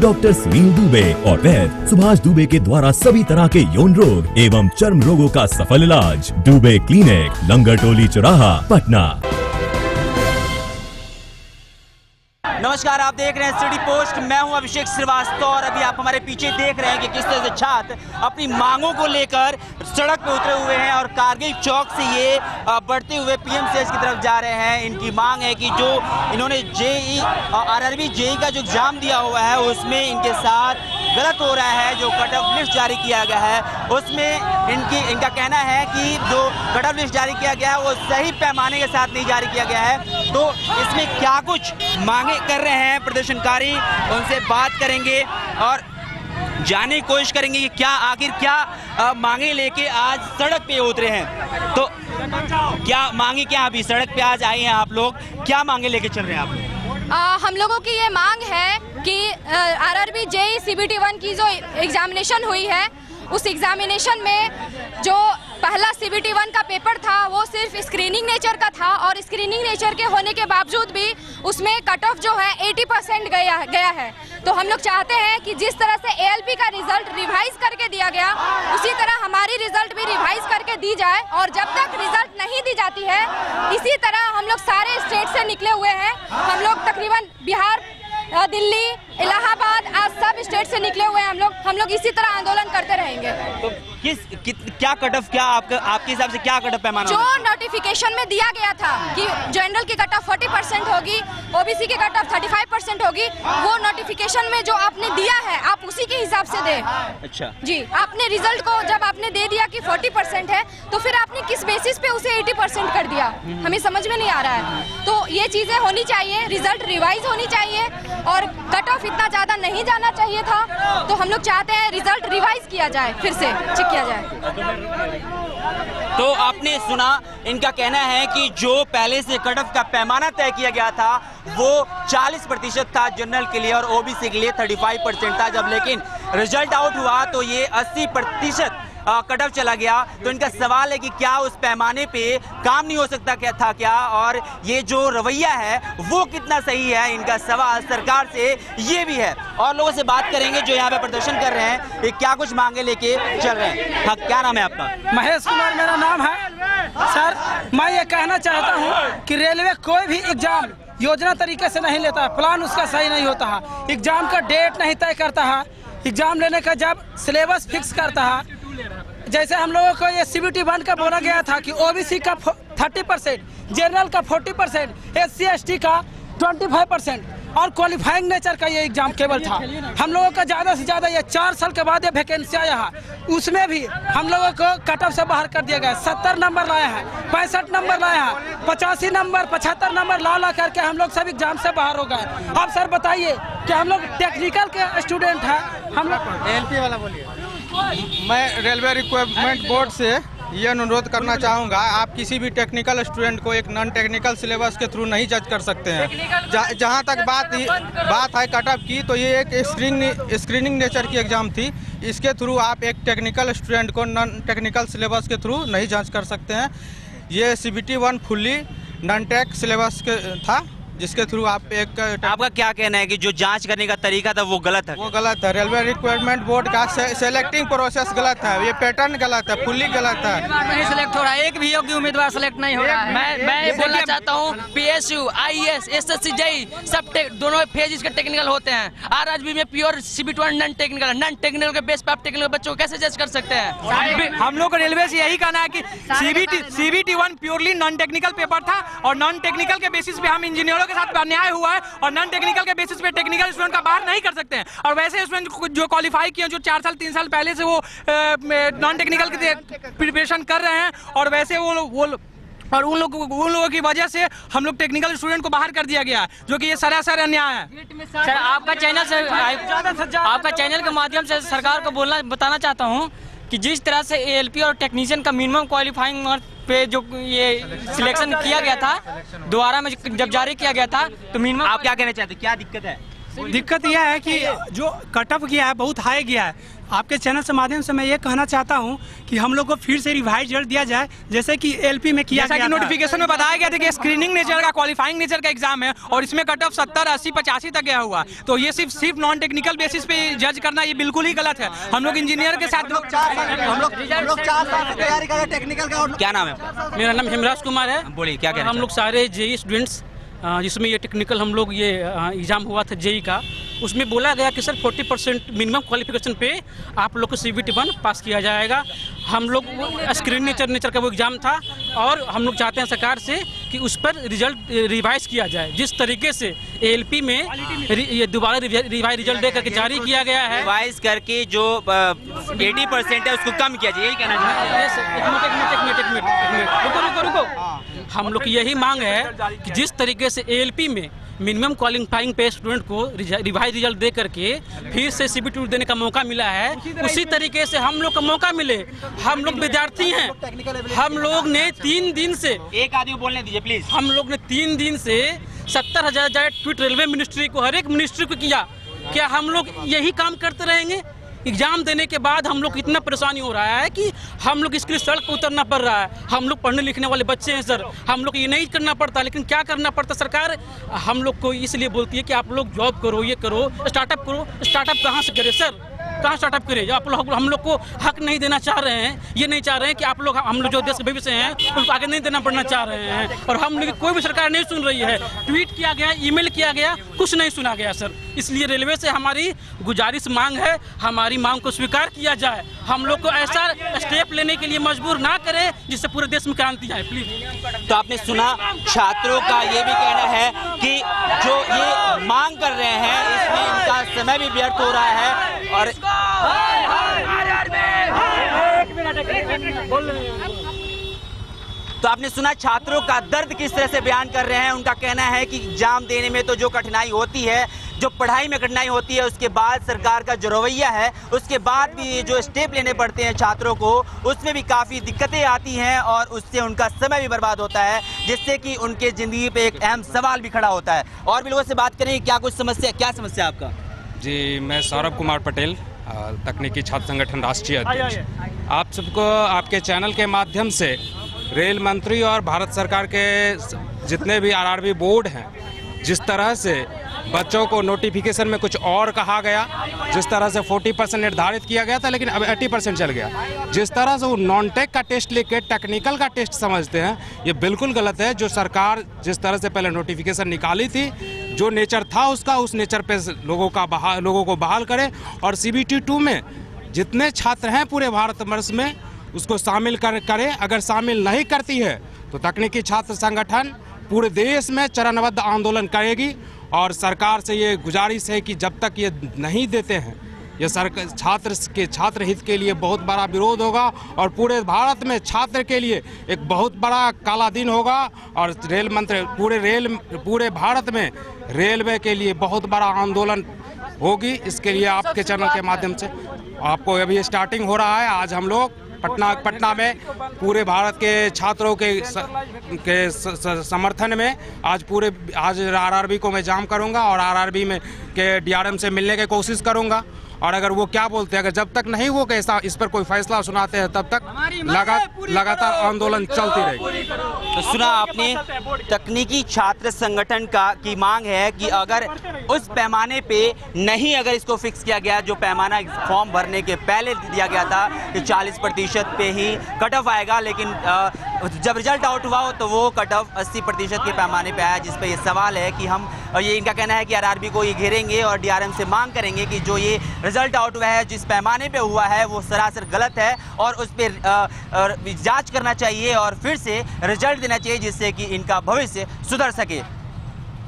Doctor Sunil Dubey और वैद्य सुभाष दुबे के द्वारा सभी तरह के यौन रोग एवं चर्म रोगों का सफल इलाज। दुबे क्लिनिक, लंगर टोली चौराहा, पटना। नमस्कार, आप देख रहे हैं सिटी पोस्ट। मैं हूं अभिषेक श्रीवास्तव और अभी आप हमारे पीछे देख रहे हैं कि किस तरह से छात्र अपनी मांगों को लेकर सड़क पे उतरे हुए हैं और कारगिल चौक से ये बढ़ते हुए पीएमसीएच की तरफ जा रहे हैं। इनकी मांग है कि जो इन्होंने जेई आरआरबी जेई का जो एग्जाम दिया हुआ है उसमें इनके साथ गलत हो रहा है। जो कट ऑफ लिस्ट जारी किया गया है उसमें इनका कहना है कि जो कट ऑफ लिस्ट जारी किया गया है वो सही पैमाने के साथ नहीं जारी किया गया है। तो इसमें क्या कुछ मांगे कर रहे हैं प्रदर्शनकारी, उनसे बात करेंगे और जानने की कोशिश करेंगे कि आखिर क्या मांगे लेके आज सड़क पे उतरे हैं। तो क्या मांगे, क्या अभी सड़क पे आज आए हैं आप लोग, क्या मांगे लेके चल रहे हैं आप लोग? हम लोगों की ये मांग है कि आरआरबी जेई सीबीटी 1 की जो एग्जामिनेशन हुई है उस एग्जामिनेशन में जो पहला सीबीटी 1 का पेपर था वो सिर्फ स्क्रीनिंग नेचर का था और स्क्रीनिंग नेचर के होने के बावजूद भी उसमें कट ऑफ जो है 80% गया है। तो हम लोग चाहते हैं कि जिस तरह से एएलपी का रिजल्ट रिवाइज करके दिया गया उसी तरह हमारी रिजल्ट भी रिवाइज करके दी जाए। और जब तक रिजल्ट नहीं दी जाती है, इसी तरह हम लोग सारे स्टेट से निकले हुए हैं। हम लोग तकरीबन बिहार, दिल्ली, इलाहाबाद, आज सब स्टेट से निकले हुए हैं। हम लोग इसी तरह आंदोलन करते रहेंगे। तो क्या कट ऑफ, क्या आपके हिसाब से क्या कट ऑफ पैमाना जो नोटिफिकेशन में दिया गया था कि जनरल की कट ऑफ 40% होगी, ओबीसी की कट ऑफ 35% होगी, वो नोटिफिकेशन में जो आपने दिया है आप उसी के हिसाब से दें। अच्छा जी, आपने रिजल्ट को जब आपने दे दिया कि 40% है तो फिर आपने किस बेसिस पे उसे 80% कर दिया, हमें समझ में नहीं आ रहा है। तो ये चीजें होनी चाहिए, रिजल्ट रिवाइज होनी चाहिए और कट ऑफ इतना ज्यादा नहीं जाना चाहिए था। तो हम लोग चाहते हैं रिजल्ट रिवाइज किया जाए, फिर से चेक किया जाए। तो आपने सुना, इनका कहना है कि जो पहले से कट ऑफ का पैमाना तय किया गया था वो 40% था जनरल के लिए और ओबीसी के लिए 35% था। जब लेकिन रिजल्ट आउट हुआ तो ये 80% कट ऑफ चला गया। तो इनका सवाल है कि क्या उस पैमाने पे काम नहीं हो सकता क्या, और ये जो रवैया है वो कितना सही है। इनका सवाल सरकार से ये भी है। और लोगों से बात करेंगे जो यहाँ पे प्रदर्शन कर रहे हैं, ये क्या कुछ मांगे लेके चल रहे हैं। हाँ, क्या नाम है आपका? महेश कुमार मेरा नाम है। सर, मैं ये कहना चाहता हूँ कि रेलवे कोई भी एग्जाम योजना तरीके से नहीं लेता है, प्लान उसका सही नहीं होता है, एग्जाम का डेट नहीं तय करता है, एग्जाम लेने का जब सिलेबस फिक्स करता है। जैसे हम लोगों को ये सीबीटी 1 का बोला गया था कि ओबीसी का 30%, जनरल का 40%, SC ST का 25% और क्वालिफाइंग नेचर का ये एग्जाम केवल था। हम लोगों का ज़्यादा से ज़्यादा ये 4 साल के बाद ये वैकेंसी आया है, उसमें भी हम लोगों को कट ऑफ से बाहर कर दिया गया। 70 नंबर लाया है, 65 नंबर लाया है, 85 नंबर, 75 नंबर ला करके हम लोग सब एग्जाम से बाहर हो गए। अब सर बताइए कि हम लोग टेक्निकल के स्टूडेंट हैं, हम लोग एएलपी वाला बोलिए। मैं रेलवे रिक्वायरमेंट बोर्ड से ये अनुरोध करना चाहूँगा, आप किसी भी टेक्निकल स्टूडेंट को एक नॉन टेक्निकल सिलेबस के थ्रू नहीं जज कर सकते हैं। जहाँ तक बात है कट ऑफ की, तो ये एक स्क्रीनिंग नेचर की एग्ज़ाम थी। इसके थ्रू आप एक टेक्निकल स्टूडेंट को नॉन टेक्निकल सिलेबस के थ्रू नहीं जज कर सकते हैं। ये CBT 1 fully non tech syllabus के था, जिसके थ्रू आप एक आपका क्या कहना है कि जो जांच करने का तरीका था वो गलत है? वो गलत है। रेलवे रिक्वायरमेंट बोर्ड का सेलेक्टिंग प्रोसेस गलत है, ये पैटर्न गलत है, फुल्ली गलत है। नहीं सिलेक्ट हो रहा है, एक भी योग्य उम्मीदवार सेलेक्ट नहीं हो रहा है। मैं बोलना चाहता हूँ PSU, IAS, SSC, JEE सब दोनों फेज इसके टेक्निकल होते हैं। आरआरबी में pure CBT 1 non technical, non technical के बेस पे आप टेक्निकल बच्चों को कैसे जज कर सकते हैं? हम लोग को रेलवे से यही कहना है कि CBT 1 purely non technical paper था और नॉन टेक्निकल के बेसिस पे हम इंजीनियरों के साथ अन्याय हुआ है और नॉन टेक्निकल के बेसिस पे टेक्निकल स्टूडेंट का बाहर नहीं कर सकते हैं। और वैसे स्टूडेंट जो क्वालिफाई किए, जो 4 साल 3 साल पहले से वो नॉन टेक्निकल की प्रिपरेशन कर रहे हैं और वैसे और उन लोगों की वजह से हम लोग टेक्निकल स्टूडेंट को बाहर कर दिया गया है, जो कि ये सरासर अन्याय है। सर, आपका चैनल के माध्यम से सरकार को बताना चाहता हूँ कि जिस तरह से एएलपी और टेक्नीशियन का मिनिमम क्वालिफाइंग मार्क पे जो ये सिलेक्शन किया गया था, दोबारा में जब जारी किया गया था, तो मिनिमम आप क्या कहना चाहते हैं, क्या दिक्कत है? दिक्कत यह है कि जो कट ऑफ गया है बहुत हाई गया है। आपके चैनल से माध्यम से मैं ये कहना चाहता हूँ कि हम लोग को फिर से रिवाइज रिजल्ट दिया जाए, जैसे कि एलपी में किया गया था। नोटिफिकेशन में बताया गया था कि स्क्रीनिंग नेचर का, क्वालिफाइंग नेचर का एग्जाम है और इसमें कट ऑफ 70, 80, 85 तक गया हुआ। तो ये सिर्फ नॉन टेक्निकल बेसिस पे जज करना ये बिल्कुल ही गलत है। हम लोग इंजीनियर के साथ हम लोग 4 साल से तैयारी कर रहे हैं टेक्निकल का। क्या नाम है? मेरा नाम हेमराज कुमार है। बोलिए क्या कहना हम लोग सारे जेई स्टूडेंट्स जिसमें ये टेक्निकल हम लोग ये एग्ज़ाम हुआ था जेई का, उसमें बोला गया कि सर 40% मिनिमम क्वालिफिकेशन पे आप लोग को CBT 1 पास किया जाएगा। हम लोग स्क्रीन नेचर का वो एग्ज़ाम था और हम लोग चाहते हैं सरकार से कि उस पर रिजल्ट रिवाइज किया जाए। जिस तरीके से ALP में ये दोबारा रिवाइज रिजल्ट दे करके जारी किया गया है, रिवाइज करके जो 80% है उसको कम किया जाए, यही कहना चाहिए। रुको। हम लोग की यही मांग है कि जिस तरीके से ALP में मिनिमम क्वालिफाइंग पे स्टूडेंट को रिवाइज रिजल्ट दे करके फिर से CBT देने का मौका मिला है, उसी तरीके से हम लोग को मौका मिले। हम लोग विद्यार्थी हैं, हम लोग ने 3 दिन से, एक आदमी बोलने दीजिए प्लीज। हम लोग ने 3 दिन से 70,000 ट्वीट रेलवे मिनिस्ट्री को, हर एक मिनिस्ट्री को किया। क्या हम लोग यही काम करते रहेंगे? एग्जाम देने के बाद हम लोग इतना परेशानी हो रहा है कि हम लोग इसके लिए सड़क पर उतरना पड़ रहा है। हम लोग पढ़ने लिखने वाले बच्चे हैं सर, हम लोग ये नहीं करना पड़ता, लेकिन क्या करना पड़ता, सरकार हम लोग को इसलिए बोलती है कि आप लोग जॉब करो, ये करो, स्टार्टअप करो। स्टार्टअप कहाँ से करे सर? कहाँ स्टार्टअप करें? आप लोग हम लोग को हक नहीं देना चाह रहे हैं, ये नहीं चाह रहे हैं कि आप लोग, हम लोग जो देश के भविष्य हैं उनको आगे नहीं देना पड़ना चाह रहे हैं। और हम लोग कोई भी सरकार नहीं सुन रही है। ट्वीट किया गया, ईमेल किया गया, कुछ नहीं सुना गया सर। इसलिए रेलवे से हमारी गुजारिश मांग है, हमारी मांग को स्वीकार किया जाए। हम लोग को ऐसा स्टेप लेने के लिए मजबूर ना करें जिससे पूरे देश में क्रांति आए, प्लीज। तो आपने सुना, छात्रों का ये भी कहना है कि जो ये मांग कर रहे हैं इसमें इनका समय भी व्यर्थ हो रहा है। और तो आपने सुना छात्रों का दर्द किस तरह से बयान कर रहे हैं। उनका कहना है कि एग्जाम देने में तो जो कठिनाई होती है, जो पढ़ाई में कठिनाई होती है, उसके बाद सरकार का जो रवैया है, उसके बाद भी जो स्टेप लेने पड़ते हैं छात्रों को, उसमें भी काफ़ी दिक्कतें आती हैं और उससे उनका समय भी बर्बाद होता है, जिससे कि उनके ज़िंदगी पे एक अहम सवाल भी खड़ा होता है। और भी लोगों से बात करें, क्या कुछ समस्या, क्या समस्या आपका? जी, मैं सौरभ कुमार पटेल, तकनीकी छात्र संगठन राष्ट्रीय अध्यक्ष। आप सबको आपके चैनल के माध्यम से रेल मंत्री और भारत सरकार के जितने भी RRB बोर्ड हैं, जिस तरह से बच्चों को नोटिफिकेशन में कुछ और कहा गया, जिस तरह से 40% निर्धारित किया गया था लेकिन अब 80% चल गया, जिस तरह से वो नॉन टेक का टेस्ट लेके टेक्निकल का टेस्ट समझते हैं, ये बिल्कुल गलत है। जो सरकार जिस तरह से पहले नोटिफिकेशन निकाली थी, जो नेचर था उसका, उस नेचर पे लोगों को बहाल करे और CBT 2 में जितने छात्र हैं पूरे भारतवर्ष में उसको शामिल करे। अगर शामिल नहीं करती है तो तकनीकी छात्र संगठन पूरे देश में चरणबद्ध आंदोलन करेगी। और सरकार से ये गुजारिश है कि जब तक ये नहीं देते हैं, ये छात्र हित के लिए बहुत बड़ा विरोध होगा और पूरे भारत में छात्र के लिए एक बहुत बड़ा काला दिन होगा। और रेल मंत्री पूरे भारत में रेलवे के लिए बहुत बड़ा आंदोलन होगी। इसके लिए आपके चैनल के माध्यम से आपको अभी स्टार्टिंग हो रहा है। आज हम लोग पटना में पूरे भारत के छात्रों के समर्थन में आज RRB को मैं जाम करूंगा और RRB में के DRM से मिलने की कोशिश करूंगा। और अगर वो क्या बोलते हैं, अगर जब तक नहीं वो कैसा इस पर कोई फैसला सुनाते हैं, तब तक लगातार आंदोलन चलती रहेगी। तो सुना आपने, तकनीकी छात्र संगठन की मांग है कि अगर उस पैमाने पे नहीं, अगर इसको फिक्स किया गया, जो पैमाना फॉर्म भरने के पहले दिया गया था कि 40% पे ही कट ऑफ आएगा, लेकिन जब रिजल्ट आउट हुआ हो तो वो कट ऑफ 80% के पैमाने पे आया, जिस पे ये सवाल है कि हम, और ये इनका कहना है कि RRB को ये घेरेंगे और DRM से मांग करेंगे कि जो ये रिजल्ट आउट हुआ है, जिस पैमाने पे हुआ है, वो सरासर गलत है और उस पर जांच करना चाहिए और फिर से रिजल्ट देना चाहिए, जिससे कि इनका भविष्य सुधर सके।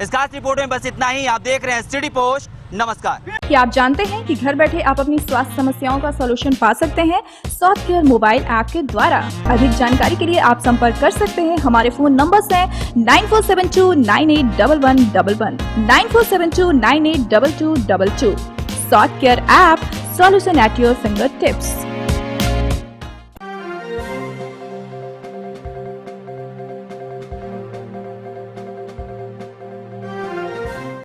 इस खास रिपोर्ट में बस इतना ही। आप देख रहे हैं सिटी पोस्ट। नमस्कार। क्या आप जानते हैं कि घर बैठे आप अपनी स्वास्थ्य समस्याओं का सॉल्यूशन पा सकते हैं सॉफ्टकेयर मोबाइल ऐप के द्वारा? अधिक जानकारी के लिए आप संपर्क कर सकते हैं। हमारे फोन नंबर्स हैं 9472981111, 9472982222। Softcare app, solution at your finger tips.